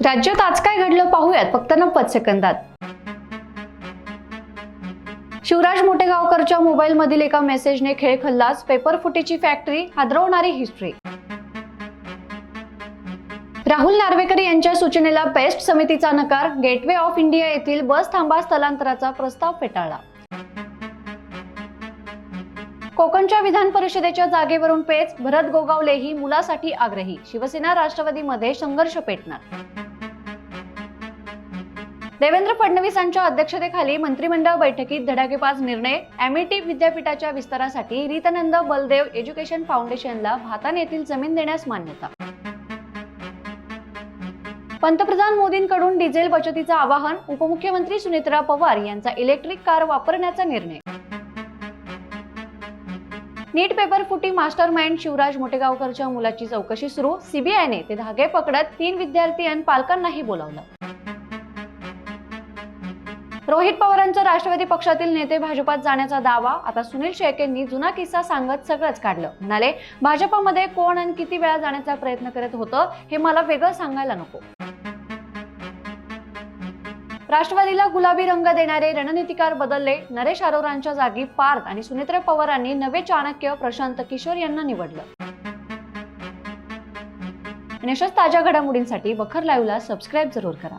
राज्यात आज काय घडलं पाहूयात फक्त 90 सेकंदात. शिवराज मोठेगावकरच्या मोबाईलमधील एका मेसेजने खेळ खल्लास. पेपर फुटीची फॅक्टरी, हादरवणारी हिस्ट्री. राहुल नार्वेकर यांच्या सूचनेला बेस्ट समितीचा नकार. गेटवे ऑफ इंडिया येथील बस थांबा स्थलांतराचा प्रस्ताव फेटाळला. कोकणच्या विधान परिषदेच्या जागेवरून पेच. भरत गोगावलेही मुलासाठी आग्रही. शिवसेना राष्ट्रवादीमध्ये संघर्ष पेटणार. देवेंद्र फडणवीसांच्या अध्यक्षतेखाली मंत्रिमंडळ बैठकीत धडाकेबाज निर्णय. एमआयटी विद्यापीठाच्या विस्तारासाठी रीतानंद बलदेव एज्युकेशन फाउंडेशनला भातान येथील जमीन देण्यास मान्यता. पंतप्रधान मोदींकडून डिझेल बचतीचं आवाहन. उपमुख्यमंत्री सुनेत्रा पवार यांचा इलेक्ट्रिक कार वापरण्याचा निर्णय. नीट पेपर फुटी मास्टर माइंड शिवराज मोठेगावकरच्या मुलाची चौकशी सुरू. सीबीआयने ते धागे पकडत 3 विद्यार्थी आणि पालकांनाही बोलावलं. रोहित पवारांचा राष्ट्रवादी पक्षातील नेते भाजपात जाण्याचा दावा. आता सुनील शेळकेंनी जुना किस्सा सांगत सगळंच काढलं. म्हणाले, भाजपामध्ये कोण आणि किती वेळा जाण्याचा प्रयत्न करत होतं हे मला वेगळं सांगायला नको. राष्ट्रवादीला गुलाबी रंग देणारे रणनीतिकार बदलले. नरेश अरोरांच्या जागी पार्थ आणि सुनेत्रा पवारांनी नवे चाणक्य प्रशांत किशोर यांना निवडलं. आणि अशाच ताज्या घडामोडींसाठी बखर लाईव्हला सबस्क्राईब जरूर करा.